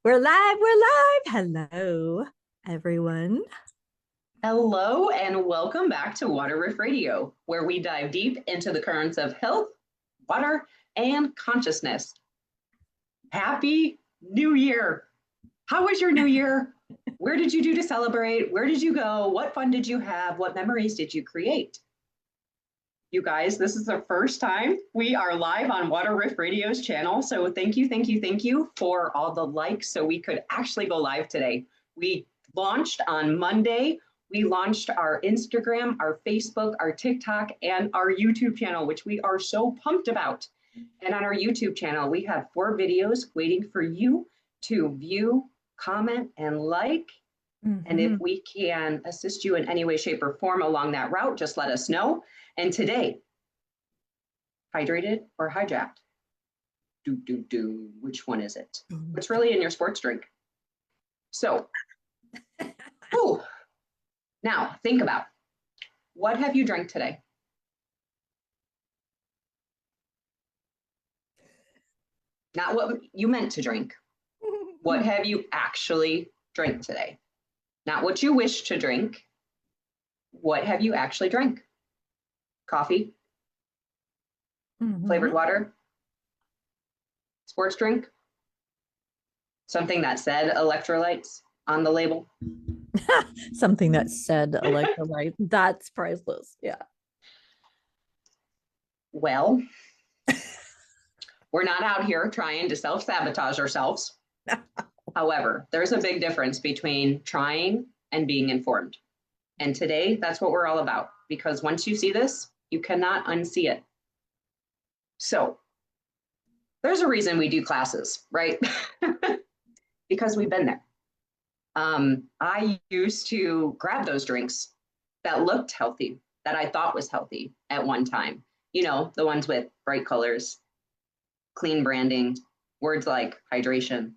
We're live. We're live. Hello, everyone. Hello, and welcome back to Water Riff Radio, where we dive deep into the currents of health, water, and consciousness. Happy New Year! How was your New Year? Where did you do to celebrate? Where did you go? What fun did you have? What memories did you create? You guys, this is the first time we are live on Water Riff Radio's channel. So thank you for all the likes so we could actually go live today. We launched on Monday. We launched our Instagram, our Facebook, our TikTok, and our YouTube channel, which we are so pumped about. And on our YouTube channel, we have 4 videos waiting for you to view, comment, and like. And if we can assist you in any way, shape, or form along that route, just let us know. And today, hydrated or hijacked? Which one is it? What's really in your sports drink? So, now think about, what have you drank today? Not what you meant to drink. What have you actually drank today? Not what you wish to drink. What have you actually drank? Coffee? Flavored water? Sports drink? Something that said electrolytes on the label? Something that said electrolyte. That's priceless. Yeah. Well, we're not out here trying to self-sabotage ourselves. However, there's a big difference between trying and being informed. And today, that's what we're all about. Because once you see this, you cannot unsee it. So there's a reason we do classes, right? Because we've been there. I used to grab those drinks that looked healthy, that I thought was healthy at one time. You know, the ones with bright colors, clean branding, words like hydration,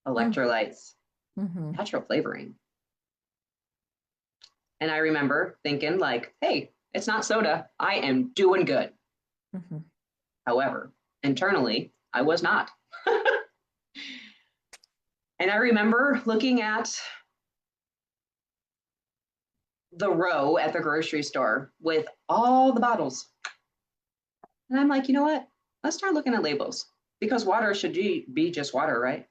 electrolytes, natural flavoring. And I remember thinking like, hey, it's not soda. I am doing good. However, internally, I was not. And I remember looking at the row at the grocery store with all the bottles. And I'm like, you know what? Let's start looking at labels, because water should be just water, right?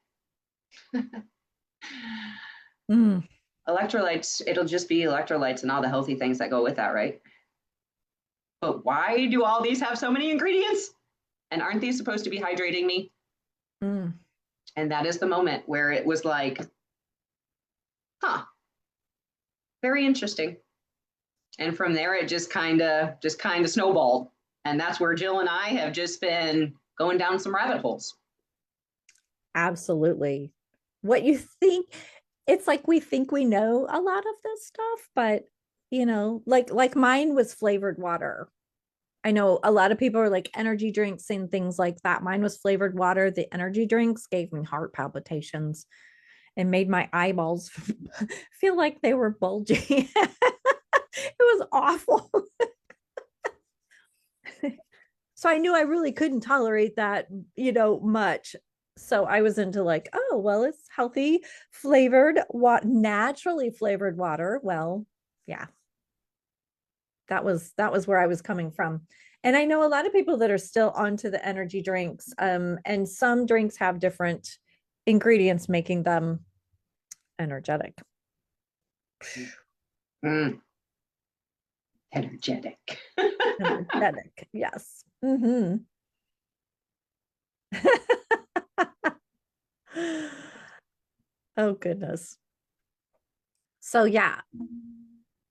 Electrolytes, it'll just be electrolytes and all the healthy things that go with that, right? But why do all these have so many ingredients? And aren't these supposed to be hydrating me? And that is the moment where it was like, very interesting. And from there, it just kind of snowballed. And that's where Jill and I have just been going down some rabbit holes. Absolutely. What you think, it's like we think we know a lot of this stuff, but you know, like mine was flavored water. I know a lot of people are like energy drinks and things like that. Mine was flavored water. The energy drinks gave me heart palpitations and made my eyeballs feel like they were bulging. It was awful. So I knew I really couldn't tolerate that, much. So I was into like, oh, well, it's healthy, flavored, naturally flavored water. Well, yeah. That was where I was coming from. And I know a lot of people that are still onto the energy drinks. And some drinks have different ingredients making them energetic. Energetic. Energetic, yes. Oh, goodness. So, yeah.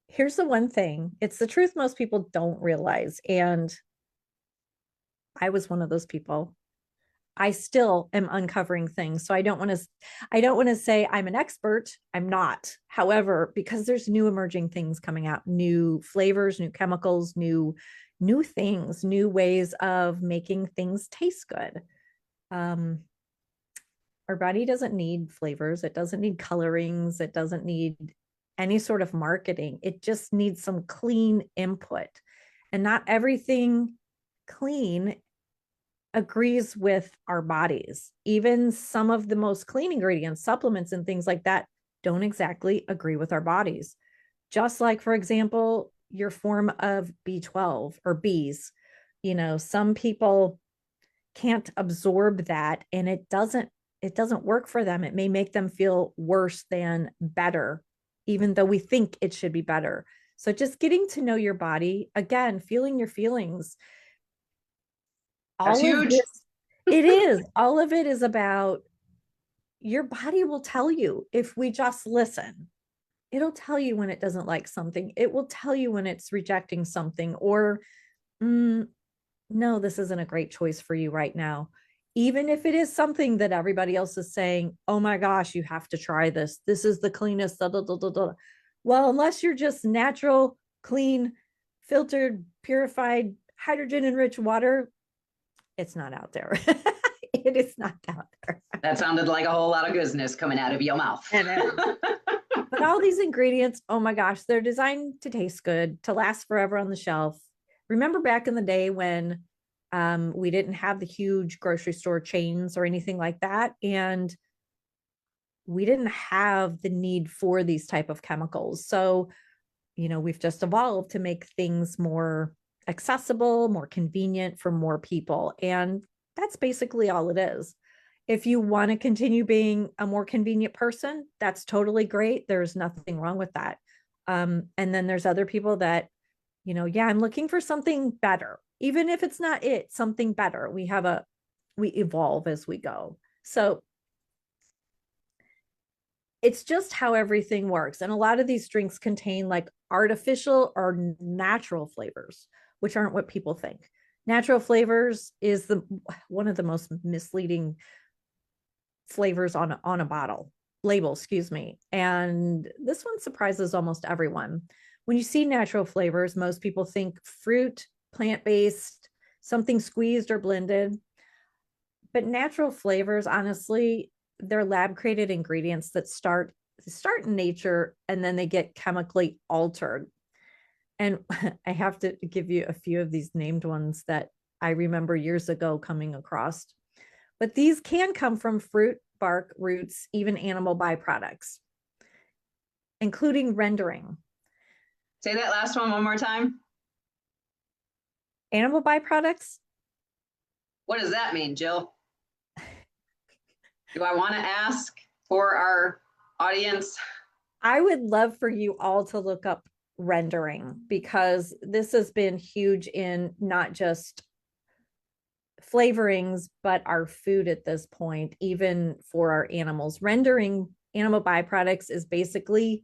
Here's the one thing. It's the truth most people don't realize. And I was one of those people. I still am uncovering things. So I don't want to say I'm an expert. I'm not. However, because there's new emerging things coming out, new flavors, new chemicals, new things, new ways of making things taste good. Our body doesn't need flavors. It doesn't need colorings. It doesn't need any sort of marketing. It just needs some clean input. And not everything clean agrees with our bodies. Even some of the most clean ingredients, supplements, and things like that don't exactly agree with our bodies. Just like, for example, your form of B12 or Bs. Some people can't absorb that, and it doesn't work for them. It may make them feel worse than better, even though we think it should be better. So just getting to know your body, again, feeling your feelings. That's All of huge. this, it is, all of it is about your body will tell you if we just listen. It'll tell you when it doesn't like something. It will tell you when it's rejecting something, or no, this isn't a great choice for you right now. Even if it is something that everybody else is saying, oh my gosh, you have to try this. This is the cleanest. Da, da, da, da, da. Well, unless you're just natural, clean, filtered, purified, hydrogen enriched water, it's not out there. It is not out there. That sounded like a whole lot of goodness coming out of your mouth. But all these ingredients, oh my gosh, they're designed to taste good, to last forever on the shelf. Remember back in the day when we didn't have the huge grocery store chains or anything like that, and we didn't have the need for these type of chemicals. So, we've just evolved to make things more accessible, more convenient for more people. And that's basically all it is. If you want to continue being a more convenient person, that's totally great. There's nothing wrong with that. And then there's other people that, yeah, I'm looking for something better. Even if it's not something better. We evolve as we go. So it's just how everything works. And a lot of these drinks contain like artificial or natural flavors, which aren't what people think. Natural flavors is one of the most misleading flavors on a bottle label, excuse me. And this one surprises almost everyone. When you see natural flavors, most people think fruit, plant-based, something squeezed or blended. But natural flavors, honestly, they're lab created ingredients that start in nature and then they get chemically altered. And I have to give you a few of these named ones that I remember years ago coming across. But these can come from fruit, bark, roots, even animal byproducts, including rendering. Say that last one more time. Animal byproducts? What does that mean, Jill? Do I want to ask for our audience? I would love for you all to look up rendering, because this has been huge in not just flavorings, but our food at this point, even for our animals. Rendering animal byproducts is basically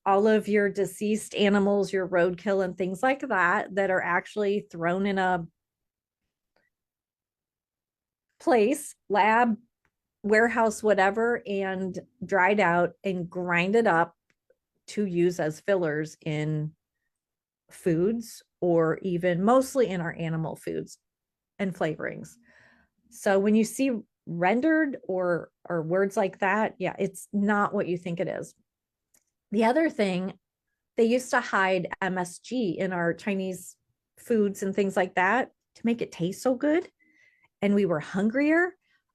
all of your deceased animals, your roadkill and things like that are actually thrown in a place, lab, warehouse, whatever, and dried out and grinded up to use as fillers in foods, or even mostly in our animal foods and flavorings. So when you see rendered or words like that, yeah, it's not what you think it is. The other thing, they used to hide MSG in our Chinese foods and things like that to make it taste so good. And we were hungrier.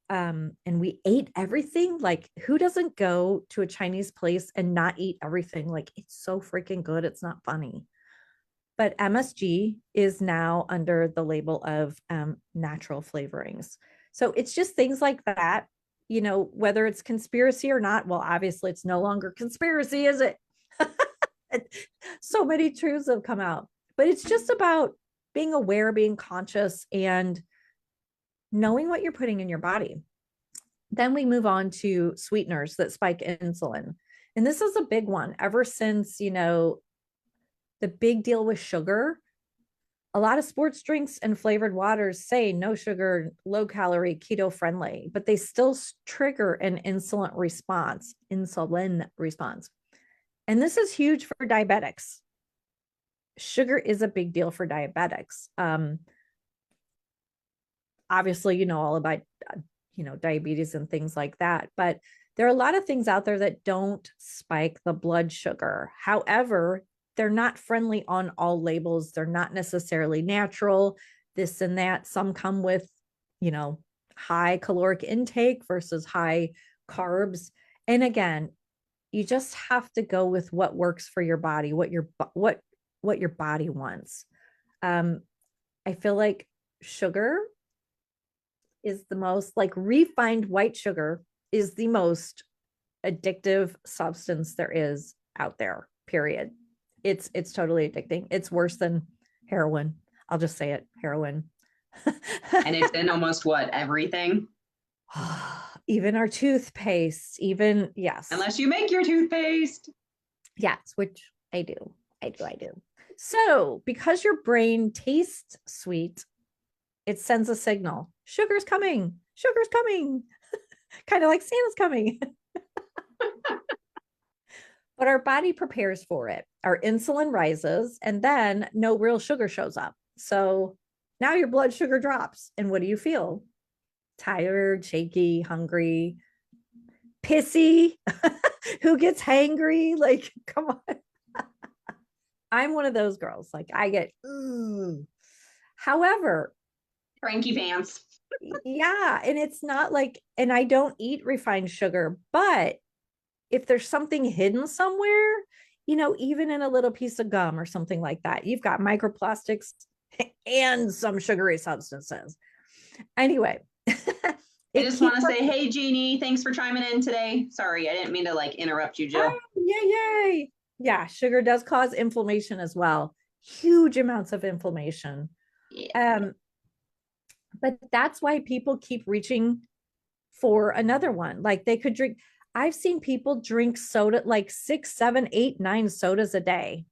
And we ate everything. Like, who doesn't go to a Chinese place and not eat everything? Like, it's so freaking good. It's not funny. But MSG is now under the label of natural flavorings. So it's just things like that, whether it's conspiracy or not. Well, obviously it's no longer conspiracy, is it? So many truths have come out, but it's just about being aware, being conscious, and knowing what you're putting in your body. Then we move on to sweeteners that spike insulin. And this is a big one ever since, the big deal with sugar. A lot of sports drinks and flavored waters say no sugar, low calorie, keto friendly, but they still trigger an insulin response. And this is huge for diabetics. Sugar is a big deal for diabetics. Obviously, all about, diabetes and things like that, but there are a lot of things out there that don't spike the blood sugar. However, they're not friendly on all labels. They're not necessarily natural, this and that. Some come with you know, high caloric intake versus high carbs. And again, you just have to go with what works for your body, what your body wants. I feel like sugar is the most, like, refined white sugar is the most addictive substance there is out there, period. It's totally addicting. It's worse than heroin. I'll just say it, heroin. And it's in almost what, everything? Even our toothpaste, even, yes. Unless you make your toothpaste. Yes, which I do. I do. So, because your brain tastes sweet, it sends a signal. Sugar's coming. Sugar's coming. Kind of like Santa's coming. But our body prepares for it. Our insulin rises, and then no real sugar shows up. So now your blood sugar drops. And what do you feel? Tired, shaky, hungry, pissy. Who gets hangry? Like, come on. I'm one of those girls. Like, I get, ooh. However, Cranky pants. yeah. And it's not like, and I don't eat refined sugar, but if there's something hidden somewhere, you know, even in a little piece of gum or something like that, you've got microplastics and some sugary substances. Anyway, I just want to say, hey, Jeannie, thanks for chiming in today. Sorry, I didn't mean to like interrupt you, Jill. Oh, yay. Yeah, sugar does cause inflammation as well. Huge amounts of inflammation. Yeah. But that's why people keep reaching for another one. Like, they could drink. I've seen people drink soda, like 6, 7, 8, 9 sodas a day.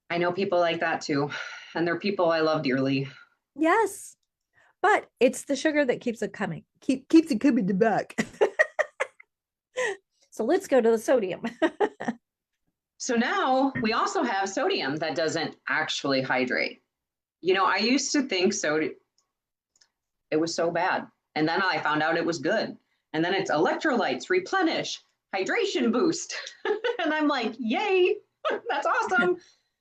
I know people like that too. And they're people I love dearly. Yes. But it's the sugar that keeps it coming. Keeps it coming back. So let's go to the sodium. So now we also have sodium that doesn't actually hydrate. You know, I used to think sodium, it was so bad. And then I found out it was good. And then it's electrolytes, replenish, hydration boost. And I'm like, yay, that's awesome.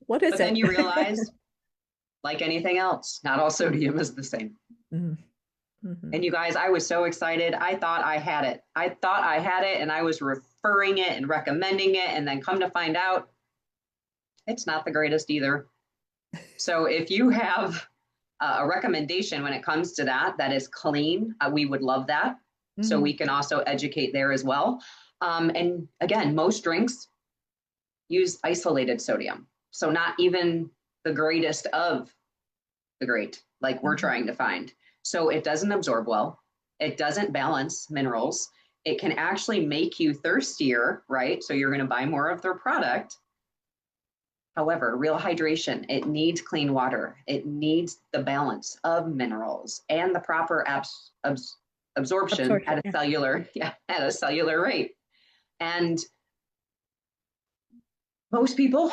What is but it? Then you realize, like anything else, not all sodium is the same. Mm-hmm. And you guys, I was so excited. I thought I had it. And I was referring it and recommending it. And then come to find out, it's not the greatest either. So if you have a recommendation when it comes to that is clean, we would love that. So we can also educate there as well. And again, most drinks use isolated sodium. So not even the greatest of the great, like we're trying to find. So it doesn't absorb well. It doesn't balance minerals. It can actually make you thirstier, right? So you're going to buy more of their product. However, real hydration, it needs clean water. It needs the balance of minerals and the proper absorption at a cellular rate. And most people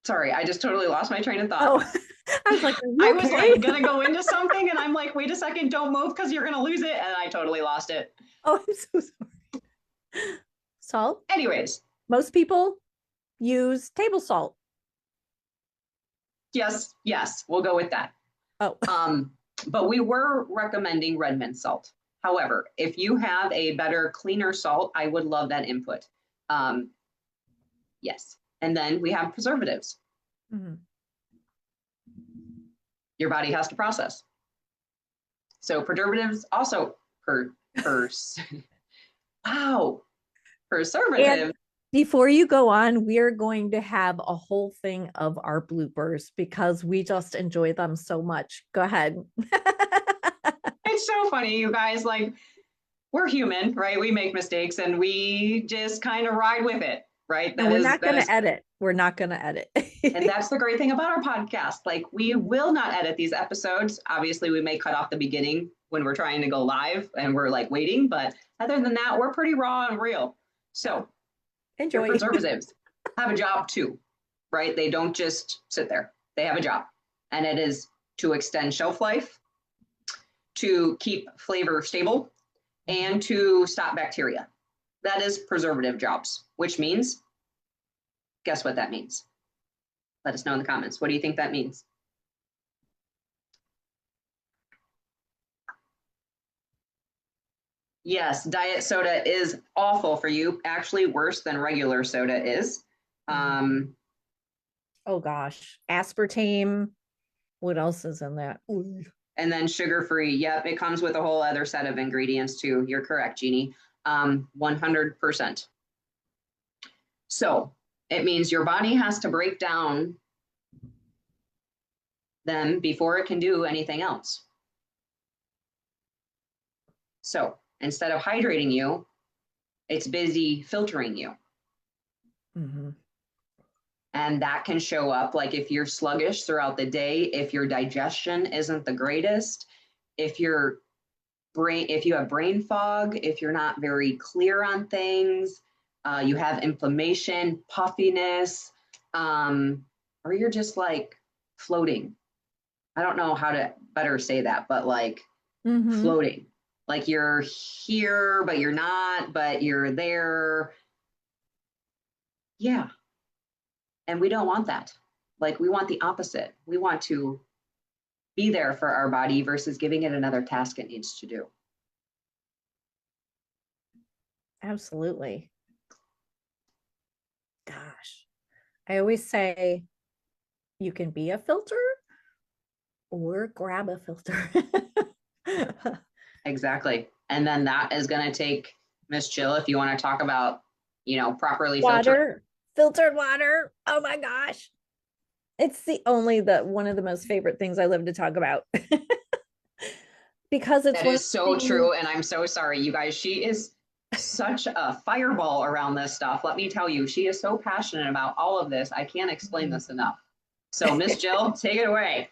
sorry, I just totally lost my train of thought. Oh, I was like, I was like gonna go into something and I'm like, wait a second, don't move because you're gonna lose it. And I totally lost it. Oh, I'm so sorry. Salt? Anyways. Most people use table salt. Yes, we'll go with that. Oh. But we were recommending red mint salt. However, if you have a better, cleaner salt, I would love that input. Yes. And then we have preservatives. Mm-hmm. Your body has to process. So preservatives also wow. Preservative. And before you go on, we're going to have a whole thing of our bloopers because we just enjoy them so much. Go ahead. It's so funny, you guys. Like, we're human, right? We make mistakes and we just kind of ride with it, right? And we're not going to edit. We're not going to edit. And that's the great thing about our podcast. Like, we will not edit these episodes. Obviously, we may cut off the beginning when we're trying to go live and we're like waiting. But other than that, we're pretty raw and real. So enjoy. Your preservatives have a job too, right? They don't just sit there. They have a job. And it is to extend shelf life, to keep flavor stable, and to stop bacteria. That is preservative jobs, which means, guess what that means? Let us know in the comments. What do you think that means? Yes, diet soda is awful for you. Actually, worse than regular soda is. Oh gosh, aspartame. What else is in that? And then sugar-free. Yep, it comes with a whole other set of ingredients too. You're correct, Jeannie. 100%. So it means your body has to break down them before it can do anything else. So instead of hydrating you, it's busy filtering you. Mm-hmm. And that can show up like if you're sluggish throughout the day, if your digestion isn't the greatest, if you have brain fog, if you're not very clear on things, you have inflammation, puffiness, or you're just like floating. I don't know how to better say that, but like floating. Like you're here, but you're not, but you're there. Yeah. And we don't want that. Like we want the opposite. We want to be there for our body versus giving it another task it needs to do. Absolutely. Gosh, I always say you can be a filter or grab a filter. Exactly. And then that is going to take Miss Jill, if you want to talk about, properly filtered water. Oh my gosh. It's one of the most favorite things I love to talk about. Because it's that is so true. And I'm so sorry, you guys. She is such a fireball around this stuff. Let me tell you, she is so passionate about all of this. I can't explain this enough. So Miss Jill, take it away.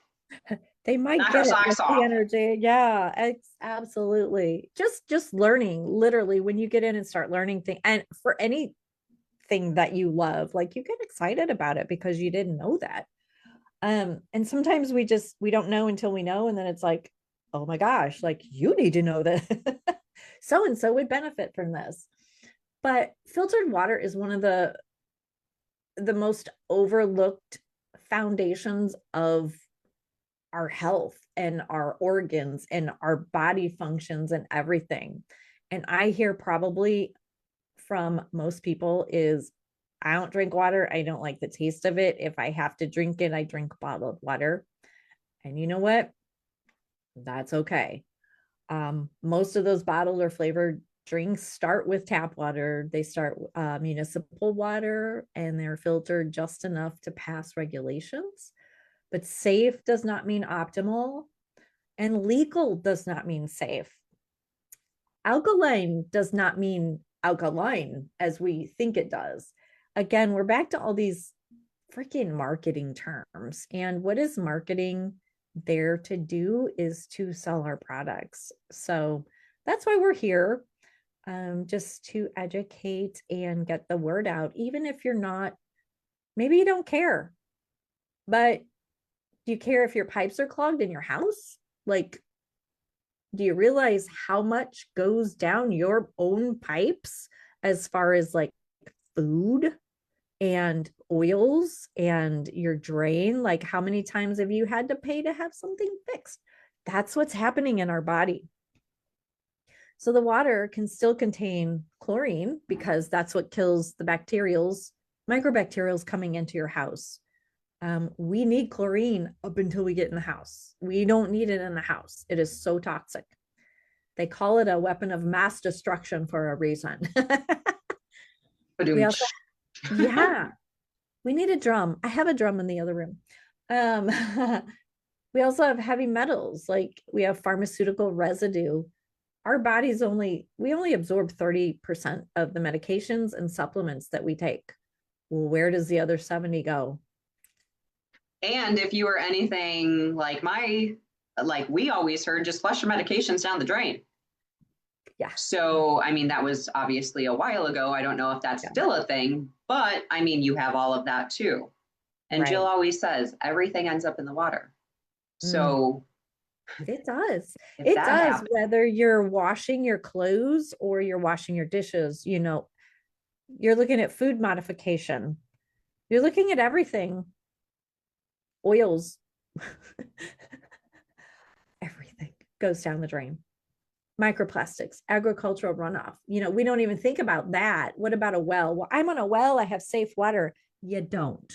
They might get it with the energy. Yeah, it's absolutely. Just learning, literally, when you get in and start learning things, and for anything that you love, like you get excited about it because you didn't know that. And sometimes we don't know until we know, and then it's like, oh my gosh, like you need to know that so and so would benefit from this. But filtered water is one of the most overlooked foundations of our health and our organs and our body functions and everything. And I hear probably from most people is, I don't drink water. I don't like the taste of it. If I have to drink it, I drink bottled water. And you know what? That's okay. Most of those bottled or flavored drinks start with tap water. They start municipal water, and they're filtered just enough to pass regulations. But safe does not mean optimal, and legal does not mean safe. Alkaline does not mean alkaline as we think it does. Again, we're back to all these freaking marketing terms. And what is marketing there to do is to sell our products. So that's why we're here, just to educate and get the word out. Even if you're not, maybe you don't care, but do you care if your pipes are clogged in your house? Like, do you realize how much goes down your own pipes as far as like food and oils and your drain? Like, how many times have you had to pay to have something fixed? That's what's happening in our body. So the water can still contain chlorine because that's what kills the microbacterials coming into your house. We need chlorine up until we get in the house. We don't need it in the house. It is so toxic. They call it a weapon of mass destruction for a reason. We also, yeah, we need a drum. I have a drum in the other room. We also have heavy metals, like we have pharmaceutical residue. Our bodies we only absorb 30% of the medications and supplements that we take. Well, where does the other 70 go? And if you were anything like we always heard, just flush your medications down the drain. Yeah. So, I mean, that was obviously a while ago. I don't know if that's still a thing, but I mean, you have all of that too. And Jill always says everything ends up in the water. So it does. It does happens, whether you're washing your clothes or you're washing your dishes, you're looking at food modification. You're looking at everything. oils, everything goes down the drain. Microplastics, agricultural runoff. We don't even think about that. What about a well? Well, I'm on a well, I have safe water. You don't.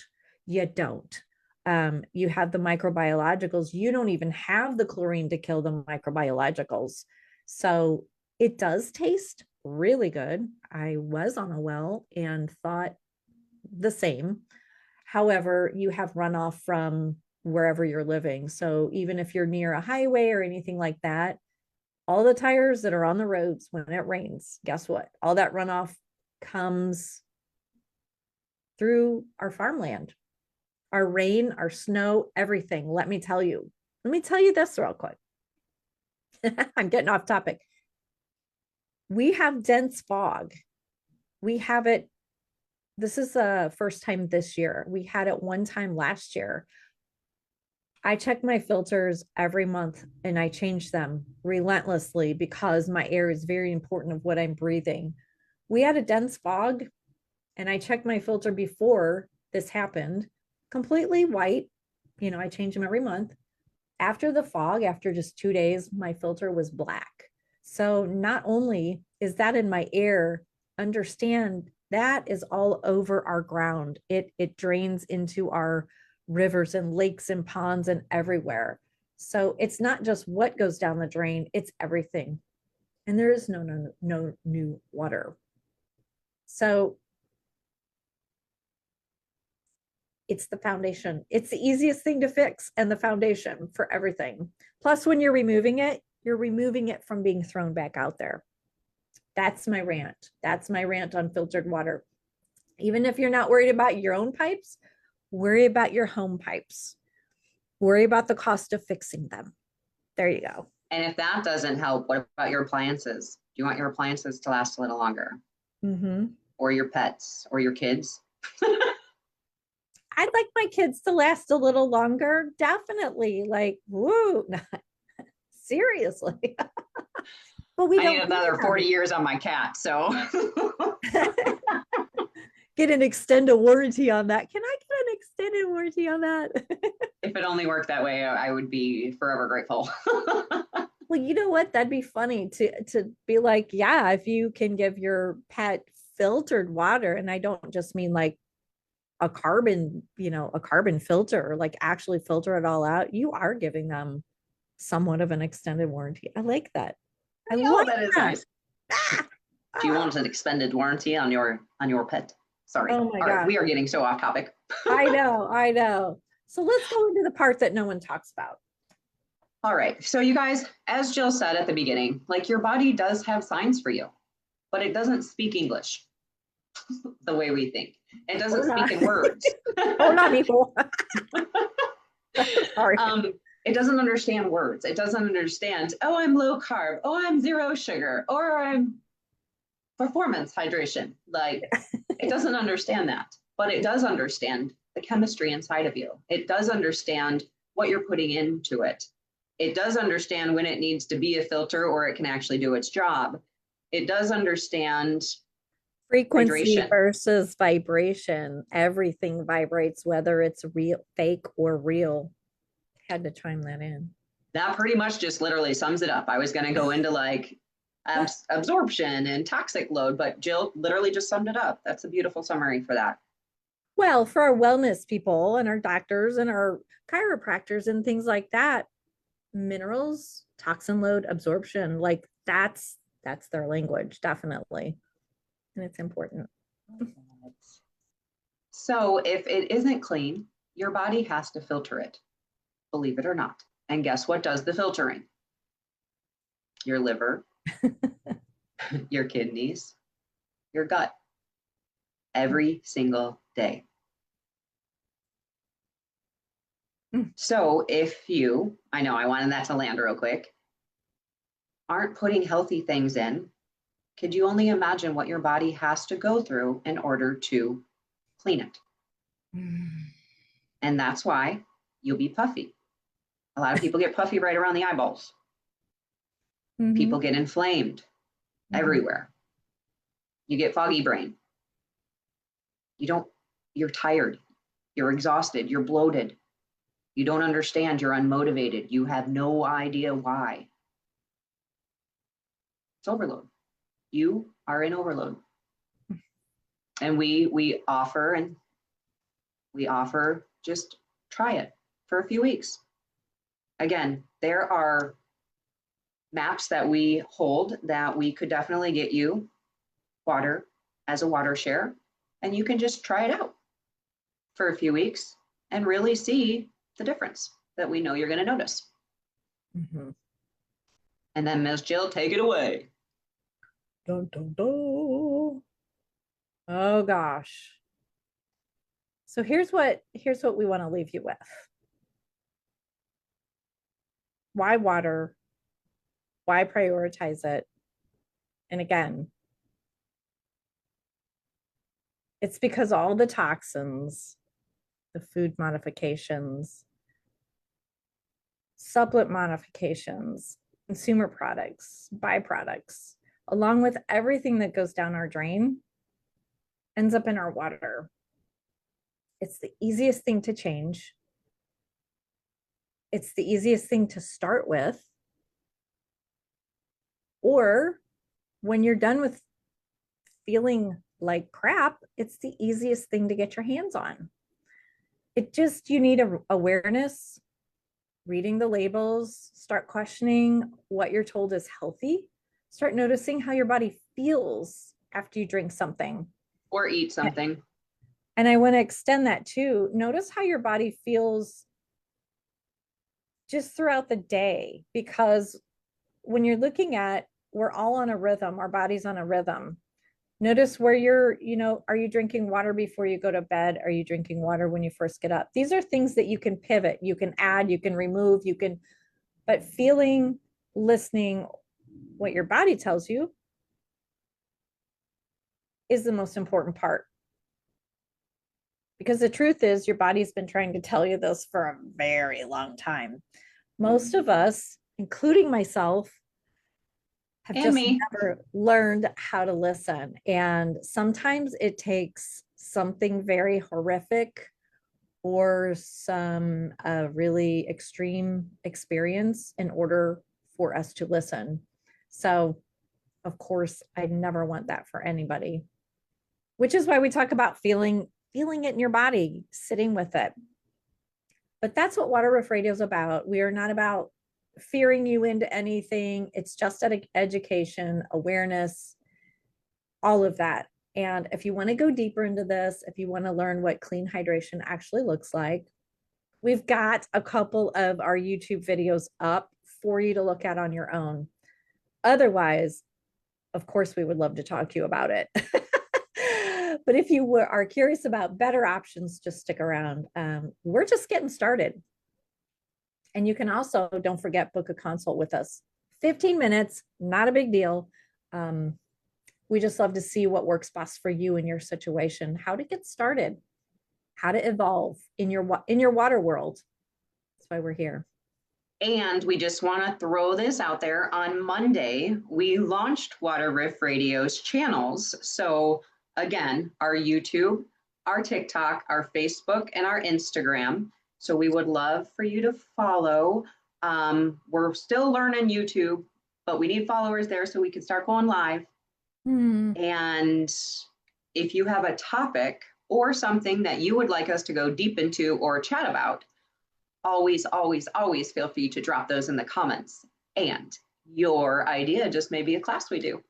You don't. You have the microbiologicals. You don't even have the chlorine to kill the microbiologicals. So it does taste really good. I was on a well and thought the same. However, you have runoff from wherever you're living. So even if you're near a highway or anything like that, all the tires that are on the roads when it rains, guess what? All that runoff comes through our farmland, our rain, our snow, everything. Let me tell you this real quick. I'm getting off topic. We have dense fog. We have it. This is the first time this year. We had it one time last year. I check my filters every month and I change them relentlessly because my air is very important of what I'm breathing. We had a dense fog and I checked my filter before this happened, completely white. I change them every month. After the fog, after just 2 days, my filter was black. So not only is that in my air, understand that is all over our ground. It drains into our rivers and lakes and ponds and everywhere. So it's not just what goes down the drain, it's everything. And there is no new water. So it's the foundation. It's the easiest thing to fix and the foundation for everything. Plus, when you're removing it from being thrown back out there. That's my rant. That's my rant on filtered water. Even if you're not worried about your own pipes, worry about your home pipes. Worry about the cost of fixing them. There you go. And if that doesn't help, what about your appliances? Do you want your appliances to last a little longer? Mm-hmm. Or your pets or your kids? I'd like my kids to last a little longer. Definitely. Like, woo, seriously. But we I don't need another 40 years on my cat. So get an extended warranty on that. Can I get an extended warranty on that? If it only worked that way, I would be forever grateful. Well, you know what? That'd be funny to be like, yeah, if you can give your pet filtered water, and I don't just mean like a carbon filter, like actually filter it all out, you are giving them somewhat of an extended warranty. I like that. I like that is that. nice. Do you want an extended warranty on your pet? Sorry. Oh my All right, God. we are getting so off topic. I know. So let's go into the part that no one talks about. All right. So you guys, as Jill said at the beginning, like your body does have signs for you, but it doesn't speak English the way we think. It doesn't speak in words. Oh, not people. Sorry. It doesn't understand words. It doesn't understand, oh, I'm low carb. Oh, I'm zero sugar. Or I'm performance hydration. Like, it doesn't understand that, but it does understand the chemistry inside of you. It does understand what you're putting into it. It does understand when it needs to be a filter or it can actually do its job. It does understand frequency hydration versus vibration. Everything vibrates, whether it's real, fake, or real. Had to chime that in. That pretty much just literally sums it up. I was going to go into like absorption and toxic load, but Jill literally just summed it up. That's a beautiful summary for that. Well, for our wellness people and our doctors and our chiropractors and things like that, minerals, toxin load, absorption, like that's their language, definitely. And it's important. So if it isn't clean, your body has to filter it, believe it or not. And guess what does the filtering? Your liver, your kidneys, your gut, every single day. So if you, I know I wanted that to land real quick, aren't putting healthy things in, could you only imagine what your body has to go through in order to clean it? And that's why you'll be puffy. A lot of people get puffy right around the eyeballs. Mm-hmm. People get inflamed everywhere. You get foggy brain. You're tired. You're exhausted. You're bloated. You don't understand. You're unmotivated. You have no idea why. It's overload. You are in overload. And we offer just try it for a few weeks. Again, there are maps that we hold that we could definitely get you water as a water share, and you can just try it out for a few weeks and really see the difference that we know you're going to notice. Mm-hmm. And then Miss Jill, take it away. Dun, dun, dun. Oh gosh. So here's what we want to leave you with. Why water? Why prioritize it? And again, it's because all the toxins, the food modifications, supplement modifications, consumer products, byproducts, along with everything that goes down our drain, ends up in our water. It's the easiest thing to change. It's the easiest thing to start with. Or when you're done with feeling like crap, it's the easiest thing to get your hands on. You need awareness, reading the labels, start questioning what you're told is healthy, start noticing how your body feels after you drink something or eat something. And I want to extend that too. Notice how your body feels just throughout the day, because when you're looking at, we're all on a rhythm, our body's on a rhythm. Notice where are you drinking water before you go to bed? Are you drinking water when you first get up? These are things that you can pivot, you can add, you can remove, but feeling, listening, what your body tells you is the most important part. Because the truth is, your body's been trying to tell you this for a very long time. Most of us, including myself, have just never learned how to listen. And sometimes it takes something very horrific or some really extreme experience in order for us to listen. So, of course, I never want that for anybody, which is why we talk about feeling it in your body, sitting with it. But that's what Water Riff Radio is about. We are not about fearing you into anything. It's just education, awareness, all of that. And if you want to go deeper into this, if you want to learn what clean hydration actually looks like, we've got a couple of our YouTube videos up for you to look at on your own. Otherwise, of course, we would love to talk to you about it. But if you are curious about better options, just stick around. We're just getting started. And you can also, don't forget, book a consult with us. 15 minutes, not a big deal. We just love to see what works best for you in your situation, how to get started, how to evolve in your water world. That's why we're here. And we just want to throw this out there. On Monday, we launched Water Riff Radio's channels. So again, our YouTube, our TikTok, our Facebook, and our Instagram. So we would love for you to follow. We're still learning YouTube, but we need followers there so we can start going live. And if you have a topic or something that you would like us to go deep into or chat about, always, always, always feel free to drop those in the comments. And your idea just may be a class we do.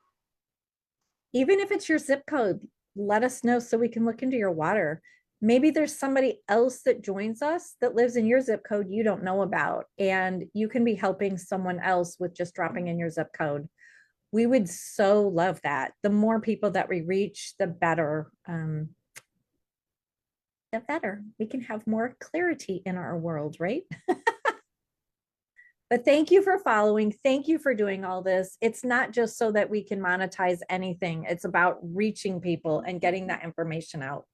Even if it's your zip code, let us know so we can look into your water. Maybe there's somebody else that joins us that lives in your zip code you don't know about, and you can be helping someone else with just dropping in your zip code. We would so love that. The more people that we reach, the better. The better. We can have more clarity in our world, right? But thank you for following. Thank you for doing all this. It's not just so that we can monetize anything. It's about reaching people and getting that information out.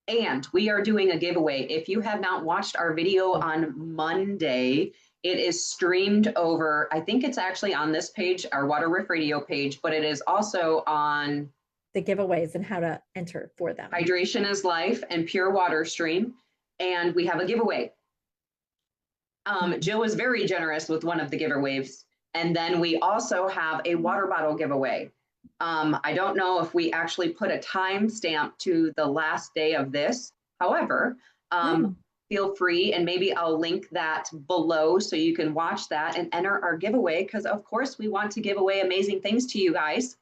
And we are doing a giveaway. If you have not watched our video on Monday, it is streamed over, I think it's actually on this page, our Water Riff Radio page, but it is also on the giveaways and how to enter for them. Hydration is Life and PureWaterStream. And we have a giveaway. Jill was very generous with one of the giveaways. And then we also have a water bottle giveaway. I don't know if we actually put a time stamp to the last day of this. However, feel free, and maybe I'll link that below so you can watch that and enter our giveaway, because of course we want to give away amazing things to you guys.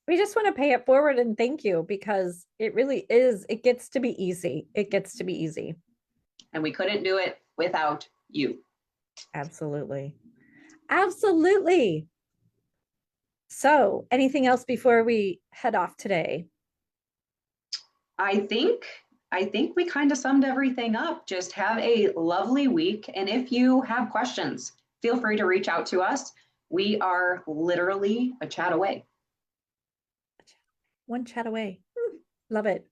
We just want to pay it forward and thank you, because it really is, it gets to be easy. It gets to be easy. And we couldn't do it without you. Absolutely. Absolutely. So, anything else before we head off today? I think we kind of summed everything up. Just have a lovely week. And if you have questions, feel free to reach out to us. We are literally a chat away. One chat away. Love it.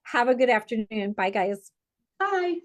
Have a good afternoon. Bye, guys. Bye.